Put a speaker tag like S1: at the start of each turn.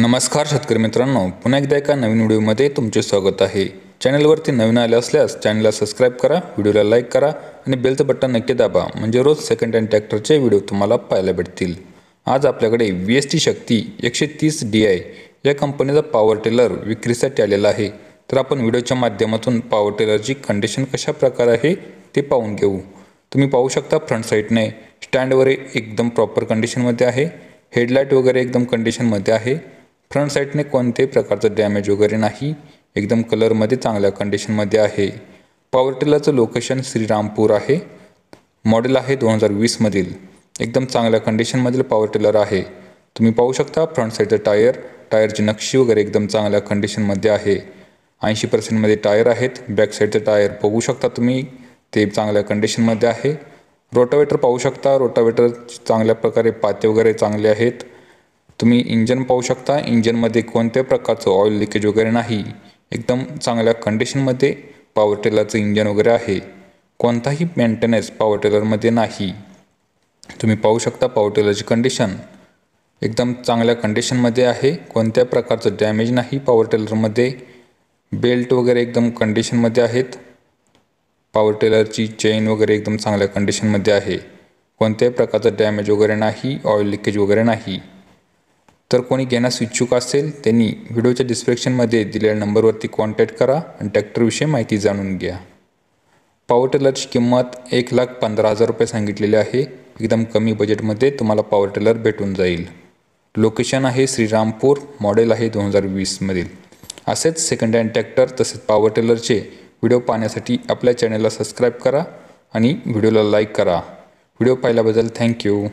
S1: नमस्कार शेतकरी मित्रांनो, पुन्हा एकदा एका नवीन व्हिडिओमध्ये तुमचे स्वागत आहे। चॅनलवरती नवीन आले असल्यास चॅनलला सबस्क्राइब करा, व्हिडिओला लाईक करा आणि बेलचं बटन नक्की दाबा, म्हणजे रोज सेकंड हँड ट्रॅक्टरचे व्हिडिओ तुम्हाला पाहायला भेटतील। आज आपल्याकडे VST शक्ती 130 DI या कंपनीचा पॉवर टिलर विक्रीसाठी आलेला आहे। तर आपण व्हिडिओच्या माध्यमातून पॉवर टिलरची कंडिशन कशा प्रकारे आहे ते पाहून घेऊ। तुम्ही पाहू शकता फ्रंट साइडने स्टँडवर एकदम प्रॉपर कंडिशनमध्ये आहे, हेडलाइट वगैरे एकदम कंडिशनमध्ये आहे। फ्रंट साइडने कोणत्याही प्रकारचं डॅमेज वगैरे नाही, एकदम कलरमध्ये चांगल्या कंडिशनमध्ये आहे। पॉवर टिलरचं लोकेशन श्रीरामपूर आहे, मॉडेल आहे 2020 मधील, एकदम चांगल्या कंडिशनमधील पॉवर टिलर आहे। तुम्ही पाहू शकता फ्रंट साइडचं टायरची नक्षी वगैरे एकदम चांगल्या कंडिशनमध्ये आहे। 80% मध्ये टायर आहेत। बॅक साइडचं टायर बघू शकता तुम्ही, ते चांगल्या कंडिशनमध्ये आहे। रोटावेटर पाहू शकता, रोटावेटर चांगल्या प्रकारे पाते वगैरे चांगले आहेत। तुम्ही इंजन पाहू शकता, इंजनमध्ये कोणत्याही प्रकारचं ऑइल लिकेज वगैरे नाही, एकदम चांगल्या कंडिशनमध्ये पॉवर टिलरचं इंजन वगैरे आहे। कोणताही मेंटेनन्स पॉवर टिलरमध्ये नाही। तुम्ही पाहू शकता पॉवर टिलरची कंडिशन एकदम चांगल्या कंडिशनमध्ये आहे, कोणत्या प्रकारचं डॅमेज नाही पॉवर टिलरमध्ये। बेल्ट वगैरे एकदम कंडिशनमध्ये आहेत। पॉवर टिलरची चेन वगैरे एकदम चांगल्या कंडिशनमध्ये आहे, कोणत्याही प्रकारचं डॅमेज वगैरे नाही, ऑइल लिकेज वगैरे नाही। तर कोणी घेण्यास इच्छुक असेल त्यांनी व्हिडिओच्या डिस्क्रिप्शनमध्ये दिलेल्या नंबरवरती कॉन्टॅक्ट करा आणि ट्रॅक्टरविषयी माहिती जाणून घ्या। पॉवर टिलरची किंमत 1,15,000 रुपये सांगितलेली आहे। एकदम कमी बजेटमध्ये तुम्हाला पॉवर टिलर भेटून जाईल। लोकेशन आहे श्रीरामपूर, मॉडेल आहे 2020 मधील। असेच सेकंड हँड ट्रॅक्टर तसेच पॉवर टिलरचे व्हिडिओ पाहण्यासाठी आपल्या चॅनलला सबस्क्राइब करा आणि व्हिडिओला लाईक करा। व्हिडिओ पाहिल्याबद्दल थँक्यू।